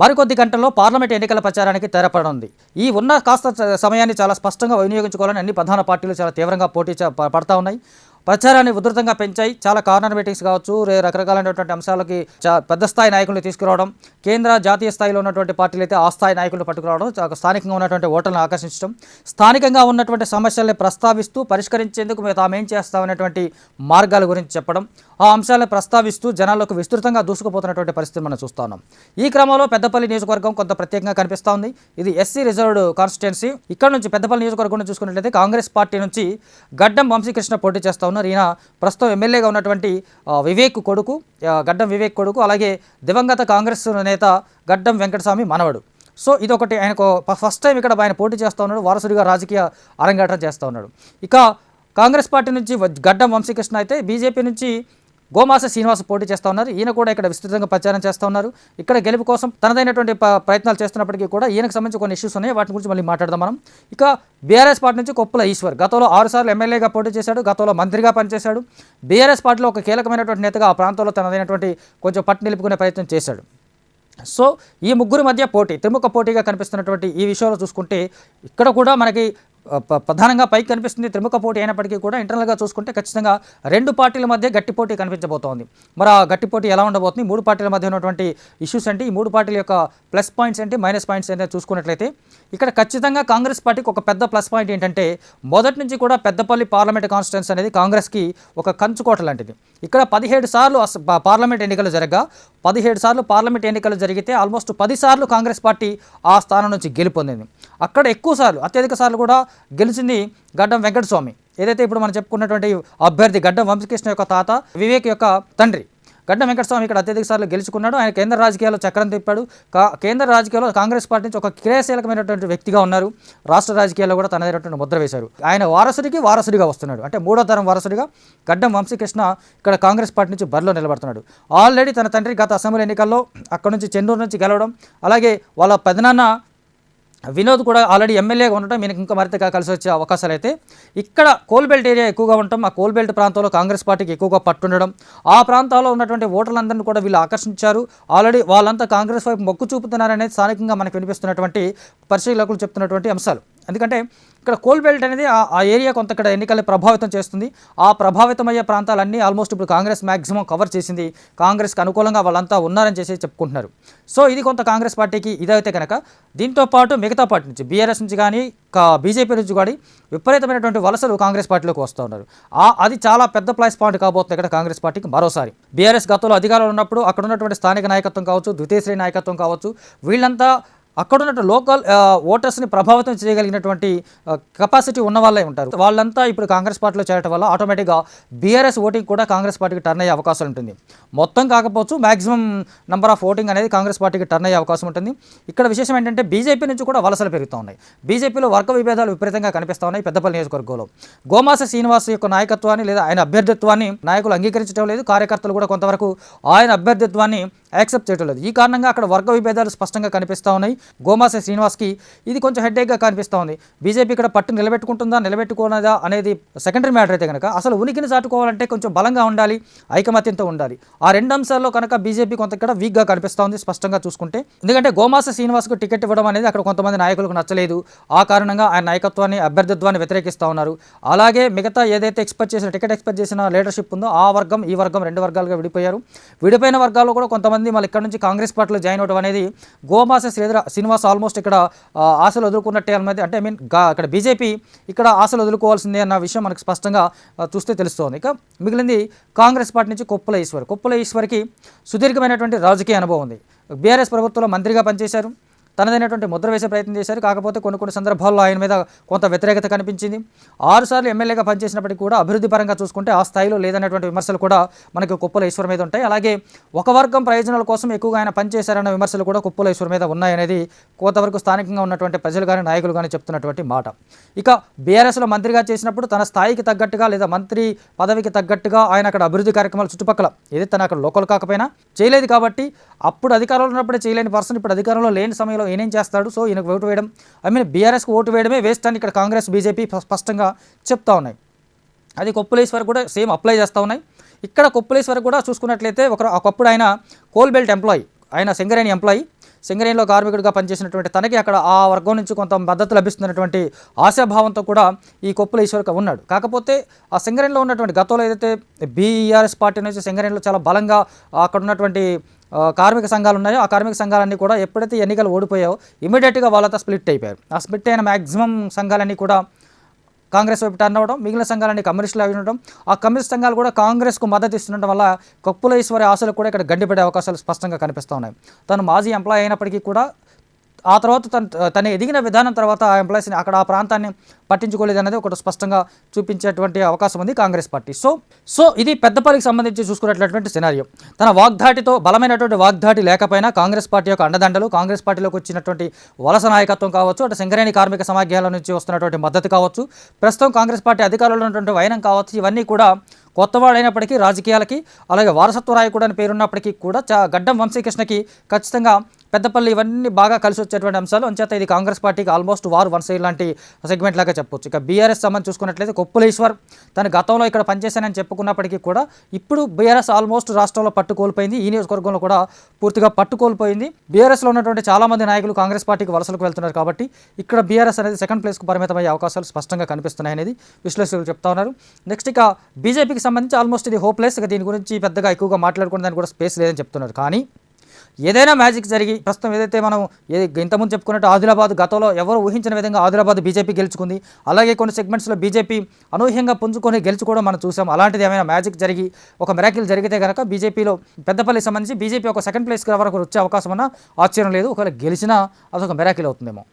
మరికొద్ది గంటల్లో పార్లమెంట్ ఎన్నికల ప్రచారానికి తెరపడనుంది. ఈ ఉన్న కాస్త సమయాన్ని చాలా స్పష్టంగా వినియోగించుకోవాలని అన్ని ప్రధాన పార్టీలు చాలా తీవ్రంగా పోటీ పడతా ఉన్నాయి. ప్రచారాన్ని ఉధృతంగా పెంచాయి. చాలా కార్నర్ మీటింగ్స్ కావచ్చు, రకరకాలైనటువంటి అంశాలకి పెద్ద స్థాయి నాయకులను తీసుకురావడం, కేంద్ర జాతీయ స్థాయిలో ఉన్నటువంటి పార్టీలు అయితే ఆ స్థాయి నాయకులను పట్టుకురావడం, స్థానికంగా ఉన్నటువంటి ఓటర్లను ఆకర్షించడం, స్థానికంగా ఉన్నటువంటి సమస్యల్ని ప్రస్తావిస్తూ పరిష్కరించేందుకు తామేం చేస్తామనేటువంటి మార్గాల గురించి చెప్పడం, ఆ అంశాలను ప్రస్తావిస్తూ జనాల్లోకి విస్తృతంగా దూసుకుపోతున్నటువంటి పరిస్థితి మనం చూస్తా ఉన్నాం. ఈ క్రమంలో పెద్దపల్లి నియోజకవర్గం కొంత ప్రత్యేకంగా కనిపిస్తూ ఉంది. ఇది ఎస్సీ రిజర్వ్డ్ కాన్స్టిట్యున్సీ. ఇక్కడ నుంచి పెద్దపల్లి నియోజకవర్గం చూసుకున్నట్లయితే కాంగ్రెస్ పార్టీ నుంచి గడ్డం వంశీకృష్ణ పోటీ చేస్తూ ఉన్నారు. ఈయన ప్రస్తుతం ఎమ్మెల్యేగా ఉన్నటువంటి వివేక్ కొడుకు, గడ్డం వివేక్ కొడుకు, అలాగే దివంగత కాంగ్రెస్ నేత గడ్డం వెంకటస్వామి మనవడు. సో ఇదొకటి, ఆయనకు ఫస్ట్ టైం ఇక్కడ ఆయన పోటీ చేస్తూ ఉన్నాడు, వారసుడిగా రాజకీయ అరంగేట్రం చేస్తూ ఉన్నాడు. ఇక కాంగ్రెస్ పార్టీ నుంచి గడ్డం వంశీకృష్ణ అయితే బీజేపీ నుంచి గోమాస శ్రీనివాస్ పోటీ చేస్తూ ఉన్నారు. ఈయన కూడా ఇక్కడ విస్తృతంగా ప్రచారం చేస్తూ ఉన్నారు. ఇక్కడ గెలుపు కోసం తనదైనటువంటి ప్రయత్నాలు చేస్తున్నప్పటికీ కూడా ఈయనకు సంబంధించి కొన్ని ఇష్యూస్ ఉన్నాయి, వాటి గురించి మళ్ళీ మాట్లాడదాం మనం. ఇక బీఆర్ఎస్ పార్టీ నుంచి కొప్పుల ఈశ్వర్ గతంలో 6 సార్లు ఎమ్మెల్యేగా పోటీ చేశాడు, గతంలో మంత్రిగా పనిచేశాడు. బీఆర్ఎస్ పార్టీలో ఒక కీలకమైనటువంటి నేతగా ఆ ప్రాంతంలో తనదైనటువంటి కొంచెం పట్టు నిలుపుకునే ప్రయత్నం చేశాడు. సో ఈ ముగ్గురు మధ్య పోటీ, త్రిముఖ పోటీగా కనిపిస్తున్నటువంటి ఈ విషయంలో చూసుకుంటే ఇక్కడ కూడా మనకి ప్రధానంగా పైకి కనిపిస్తుంది త్రిముఖ పోటీ అయినప్పటికీ కూడా ఇంటర్నల్గా చూసుకుంటే ఖచ్చితంగా 2 పార్టీల మధ్య గట్టి పోటీ కనిపించబోతోంది. మరి ఆ గట్టి పోటీ ఎలా ఉండబోతుంది, 3 పార్టీల మధ్య ఉన్నటువంటి ఇష్యూస్ అంటే, ఈ 3 పార్టీల యొక్క ప్లస్ పాయింట్స్ ఏంటి, మైనస్ పాయింట్స్ ఏంటి చూసుకున్నట్లయితే ఇక్కడ ఖచ్చితంగా కాంగ్రెస్ పార్టీకి ఒక పెద్ద ప్లస్ పాయింట్ ఏంటంటే, మొదటి నుంచి కూడా పెద్దపల్లి పార్లమెంట్ కాన్స్టిట్యున్సీ అనేది కాంగ్రెస్కి ఒక కంచుకోట లాంటిది. ఇక్కడ 17 సార్లు పార్లమెంట్ ఎన్నికలు జరగగా 17 సార్లు పార్లమెంట్ ఎన్నికలు జరిగితే ఆల్మోస్ట్ 10 సార్లు కాంగ్రెస్ పార్టీ ఆ స్థానం నుంచి గెలుపొందింది. అక్కడ ఎక్కువ సార్లు, అత్యధిక సార్లు కూడా గెలిచింది గడ్డం వెంకటస్వామి, ఏదైతే ఇప్పుడు మనం చెప్పుకున్నటువంటి అభ్యర్థి గడ్డం వంశీకృష్ణ యొక్క తాత, వివేక్ యొక్క తండ్రి గడ్డం వెంకటస్వామి ఇక్కడ అత్యధిక సార్లు గెలుచుకున్నాడు. ఆయన కేంద్ర రాజకీయాల్లో చక్రం తిప్పాడు. కేంద్ర రాజకీయాల్లో కాంగ్రెస్ పార్టీ నుంచి ఒక క్రియాశీలకమైనటువంటి వ్యక్తిగా ఉన్నారు. రాష్ట్ర రాజకీయాల్లో కూడా తనదైనటువంటి ముద్ర వేశారు. ఆయన వారసుడిగా వస్తున్నాడు, అంటే 3వ తరం వారసుడిగా గడ్డం వంశీకృష్ణ ఇక్కడ కాంగ్రెస్ పార్టీ నుంచి బరిలో నిలబడుతున్నాడు. ఆల్రెడీ తన తండ్రి గత అసెంబ్లీ ఎన్నికల్లో అక్కడ నుంచి చెన్నూరు నుంచి గెలవడం, అలాగే వాళ్ళ పెదనాన్న వినోద్ కూడా ఆల్రెడీ ఎమ్మెల్యేగా ఉండటం ఈయనకి ఇంకా మరింతగా కలిసి వచ్చే అవకాశాలు అయితే, ఇక్కడ కోల్బెల్ట్ ఏరియా ఎక్కువగా ఉండటం, ఆ కోల్బెల్ట్ ప్రాంతంలో కాంగ్రెస్ పార్టీకి ఎక్కువగా పట్టుండడం, ఆ ప్రాంతాల్లో ఉన్నటువంటి ఓటర్లందరినీ కూడా వీళ్ళు ఆకర్షించారు. ఆల్రెడీ వాళ్ళంతా కాంగ్రెస్ వైపు మొగ్గు చూపుతున్నారనేది స్థానికంగా మనకు వినిపిస్తున్నటువంటి పరిశీలకులు చెప్తున్నటువంటి అంశాలు. ఎందుకంటే ఇక్కడ కోల్బెల్ట్ అనేది ఆ ఏరియా కొంత ఇక్కడ ఎన్నికల్ని ప్రభావితం చేస్తుంది. ఆ ప్రభావితమయ్యే ప్రాంతాలన్నీ ఆల్మోస్ట్ ఇప్పుడు కాంగ్రెస్ మ్యాక్సిమం కవర్ చేసింది. కాంగ్రెస్కి అనుకూలంగా వాళ్ళంతా ఉన్నారని చేసి చెప్పుకుంటున్నారు. సో ఇది కొంత కాంగ్రెస్ పార్టీకి ఇదైతే కనుక, దీంతోపాటు మిగతా పార్టీ నుంచి బీఆర్ఎస్ నుంచి కానీ బీజేపీ నుంచి కానీ విపరీతమైనటువంటి వలసలు కాంగ్రెస్ పార్టీలోకి వస్తూ ఉన్నారు. అది చాలా పెద్ద ప్లస్ పాయింట్ కాబోతుంది ఇక్కడ కాంగ్రెస్ పార్టీకి. మరోసారి బీఆర్ఎస్ గతంలో అధికారంలో ఉన్నప్పుడు అక్కడ ఉన్నటువంటి స్థానిక నాయకత్వం కావచ్చు, ద్వితీయ శ్రేణి నాయకత్వం కావచ్చు, వీళ్ళంతా అక్కడ ఉన్నట్టు లోకల్ ఓటర్స్ని ప్రభావితం చేయగలిగినటువంటి కెపాసిటీ ఉన్న వాళ్ళే ఉంటారు. వాళ్ళంతా ఇప్పుడు కాంగ్రెస్ పార్టీలో చేరడం వల్ల ఆటోమేటిక్గా బీఆర్ఎస్ ఓటింగ్ కూడా కాంగ్రెస్ పార్టీకి టర్న్ అయ్యే అవకాశం ఉంటుంది. మొత్తం కాకపోవచ్చు, మ్యాక్సిమం నెంబర్ ఆఫ్ ఓటింగ్ అనేది కాంగ్రెస్ పార్టీకి టర్న్ అయ్యే అవకాశం ఉంటుంది. ఇక్కడ విశేషం ఏంటంటే బీజేపీ నుంచి కూడా వలసలు పెరుగుతూ ఉన్నాయి. బీజేపీలో వర్గ విభేదాలు విపరీతంగా కనిపిస్తూ ఉన్నాయి. పెద్దపల్లి నియోజకవర్గంలో గోమాస శ్రీనివాస్ యొక్క నాయకత్వాన్ని లేదా ఆయన అభ్యర్థిత్వాన్ని నాయకులు అంగీకరించడం లేదు. కార్యకర్తలు కూడా కొంతవరకు ఆయన అభ్యర్థిత్వాన్ని యాక్సెప్ట్ చేయడం లేదు. ఈ కారణంగా అక్కడ వర్గ విభేదాలు స్పష్టంగా కనిపిస్తూ ఉన్నాయి. గోమాస శ్రీనివాస్కి ఇది కొంచెం హెడ్ఏక్గా కనిపిస్తూ ఉంది. బీజేపీ ఇక్కడ పట్టు నిలబెట్టుకుంటుందా నిలబెట్టుకోనదా అనేది సెకండరీ మ్యాటర్ అయితే కనుక, అసలు ఉనికిని చాటుకోవాలంటే కొంచెం బలంగా ఉండాలి, ఐకమత్యంతో ఉండాలి. ఆ 2 అంశాల్లో కనుక బీజేపీ కొంత ఇక్కడ వీక్గా కనిపిస్తూ ఉంది స్పష్టంగా చూసుకుంటే. ఎందుకంటే గోమాస శ్రీనివాస్కు టికెట్ ఇవ్వడం అనేది అక్కడ కొంతమంది నాయకులకు నచ్చలేదు. ఆ కారణంగా ఆయన నాయకత్వాన్ని, అభ్యర్థిత్వాన్ని వ్యతిరేకిస్తూ ఉన్నారు. అలాగే మిగతా ఏదైతే టికెట్ ఎక్స్పెక్ట్ చేసిన లీడర్షిప్ ఉందో ఆ వర్గం ఈ వర్గం 2 వర్గాలుగా విడిపోయారు. విడిపోయిన వర్గాల్లో కూడా కొంతమంది మళ్ళీ ఇక్కడ నుంచి కాంగ్రెస్ పార్టీలో జాయిన్ అవడం అనేది గోమాస శ్రీనివాస్ ఆల్మోస్ట్ ఇక్కడ ఆశలు వదులుకున్నట్టే అన్నది. అంటే ఇక్కడ బీజేపీ ఇక్కడ ఆశలు వదులుకోవాల్సిందే అన్న విషయం మనకు స్పష్టంగా చూస్తే తెలుస్తోంది. ఇక మిగిలింది కాంగ్రెస్ పార్టీ నుంచి కొప్పుల ఈశ్వర్కి సుదీర్ఘమైనటువంటి రాజకీయ అనుభవం ఉంది. బీఆర్ఎస్ ప్రభుత్వంలో మంత్రిగా పనిచేశారు, తనదైనటువంటి ముద్ర వేసే ప్రయత్నం చేశారు. కాకపోతే కొన్ని సందర్భాల్లో ఆయన మీద కొంత వ్యతిరేకత కనిపించింది. 6 సార్లు ఎమ్మెల్యేగా పనిచేసినప్పటికీ కూడా అభివృద్ధి పరంగా చూసుకుంటే ఆ స్థాయిలో లేదనేటువంటి విమర్శలు కూడా మనకి కొప్పుల ఈశ్వర్ మీద ఉంటాయి. అలాగే ఒక వర్గం ప్రయోజనాల కోసం ఎక్కువగా ఆయన పనిచేశారన్న విమర్శలు కూడా కొప్పుల ఈశ్వర్ మీద ఉన్నాయనేది కొంతవరకు స్థానికంగా ఉన్నటువంటి ప్రజలు కానీ నాయకులు కానీ చెప్తున్నటువంటి మాట. ఇక బీఆర్ఎస్లో మంత్రిగా చేసినప్పుడు తన స్థాయికి తగ్గట్టుగా లేదా మంత్రి పదవికి తగ్గట్టుగా ఆయన అక్కడ అభివృద్ధి కార్యక్రమాలు చుట్టుపక్కల ఏదైతే తన అక్కడ లోకల్ కాకపోయినా చేయలేదు. కాబట్టి అప్పుడు అధికారంలో ఉన్నప్పుడే చేయలేని పర్సన్ ఇప్పుడు అధికారంలో లేని సమయంలో ఈయనేం చేస్తాడు. సో ఈయనకు ఓటు వేయడం, బీఆర్ఎస్కి ఓటు వేయడమే వేస్ట్ అని ఇక్కడ కాంగ్రెస్ బీజేపీ స్పష్టంగా చెప్తా ఉన్నాయి. అది కొప్పులేశ్వర్ కూడా సేమ్ అప్లై చేస్తూ ఉన్నాయి. ఇక్కడ కొప్పులేశ్వర్ కూడా చూసుకున్నట్లయితే ఒకప్పుడు ఆయన కోల్బెల్ట్ ఎంప్లాయీ, ఆయన సింగరేణి ఎంప్లాయీ. సింగరేణిలో కార్మికుడిగా పనిచేసినటువంటి తనకి అక్కడ ఆ వర్గం నుంచి కొంత మద్దతు లభిస్తున్నటువంటి ఆశాభావంతో కూడా ఈ కొప్పుల ఈశ్వర్ ఉన్నాడు. కాకపోతే ఆ సింగరేణిలో ఉన్నటువంటి గతంలో ఏదైతే బీఆర్ఎస్ పార్టీ నుంచి సింగరేణిలో చాలా బలంగా అక్కడ ఉన్నటువంటి కార్మిక సంఘాలు ఉన్నాయో ఆ కార్మిక సంఘాలన్నీ కూడా ఎప్పుడైతే ఎన్నికలు ఓడిపోయాయో ఇమీడియట్గా వాళ్ళతో స్ప్లిట్ అయిపోయారు. ఆ స్ప్లిట్ అయిన మ్యాక్సిమం సంఘాలన్నీ కూడా కాంగ్రెస్ వైపు టర్న్ అవ్వడం, మిగిలిన సంఘాలన్నీ కమ్యూనిస్టులు అవి ఉండడం, ఆ కమ్యూనిస్ట్ సంఘాలు కూడా కాంగ్రెస్కు మద్దతు ఇస్తుండడం వల్ల కొప్పుల ఈశ్వరి ఆశలు కూడా ఇక్కడ గడ్డిపడే అవకాశాలు స్పష్టంగా కనిపిస్తూ ఉన్నాయి. తను మాజీ ఎంప్లాయీ అయినప్పటికీ కూడా ఆ తర్వాత తను ఎదిగిన విధానం తర్వాత ఆ ఎంప్లాయీస్ని అక్కడ ఆ ప్రాంతాన్ని పట్టించుకోలేదు అనేది ఒకటి స్పష్టంగా చూపించేటువంటి అవకాశం ఉంది కాంగ్రెస్ పార్టీ. సో ఇది పెద్దపల్లికి సంబంధించి చూసుకున్నటువంటి సినారియో. తన వాగ్దాటితో బలమైనటువంటి వాగ్దాటి లేకపోయినా కాంగ్రెస్ పార్టీ యొక్క అండదండలు, కాంగ్రెస్ పార్టీలోకి వచ్చినటువంటి వలస నాయకత్వం కావచ్చు, అటు సింగరేణి కార్మిక సమాఖ్యల నుంచి వస్తున్నటువంటి మద్దతు కావచ్చు, ప్రస్తుతం కాంగ్రెస్ పార్టీ అధికారంలో ఉన్నటువంటి వైనం కావచ్చు, ఇవన్నీ కూడా కొత్తవాడైనప్పటికీ రాజకీయాలకి అలాగే వారసత్వ నాయకుడు అని పేరున్నప్పటికీ కూడా గడ్డం వంశీకృష్ణకి ఖచ్చితంగా పెద్దపల్లి ఇవన్నీ బాగా కలిసి వచ్చేటువంటి అంశాలు. అంచేత ఇది కాంగ్రెస్ పార్టీకి ఆల్మోస్ట్ వార్ వన్ సైడ్ లాంటి సెగ్మెంట్ లాగా చెప్పొచ్చు. ఇక బీఆర్ఎస్ సంబంధించి చూసుకున్నట్లయితే కొప్పుల ఈశ్వర్ తన గతంలో ఇక్కడ పనిచేశానని చెప్పుకున్నప్పటికీ కూడా ఇప్పుడు బీఆర్ఎస్ ఆల్మోస్ట్ రాష్ట్రంలో పట్టుకోల్పోయింది. ఈ నియోజకవర్గంలో కూడా పూర్తిగా పట్టుకోల్పోయింది. బీఆర్ఎస్లో ఉన్నటువంటి చాలామంది నాయకులు కాంగ్రెస్ పార్టీకి వలసలకు వెళ్తున్నారు కాబట్టి ఇక్కడ బీఆర్ఎస్ అనేది సెకండ్ ప్లేస్కు పరిమితమయ్యే అవకాశాలు స్పష్టంగా కనిపిస్తున్నాయి అనేది విశ్లేషకులు చెప్తా ఉన్నారు. నెక్స్ట్ ఇక బీజేపీకి సంబంధించి ఆల్మోస్ట్ ఇది హోప్లెస్. ఇక దీని గురించి పెద్దగా ఎక్కువగా మాట్లాడుకునే దానికి కూడా స్పేస్ లేదని చెప్తున్నారు. కానీ ఏదైనా మ్యాజిక్ జరిగి ప్రస్తుతం ఏదైతే మనం ఇంతకుముందు చెప్పుకున్నట్టు ఆదిలాబాద్ గతంలో ఎవరు ఊహించిన విధంగా ఆదిలాబాద్ బీజేపీ గెలుచుకుంది. అలాగే కొన్ని సెగ్మెంట్స్లో బీజేపీ అనూహ్యంగా పుంజుకొని గెలుచుకోవడం మనం చూసాం. అలాంటిది ఏమైనా మ్యాజిక్ జరిగి ఒక మిరాకిల్ జరిగితే కనుక బీజేపీలో పెద్దపల్లికి సంబంధించి బీజేపీ ఒక సెకండ్ ప్లేస్కి వరకు వచ్చే అవకాశం అన్న ఆశ్చర్యం లేదు. ఒకవేళ గెలిచినా అదొక మిరాకిల్ అవుతుందేమో.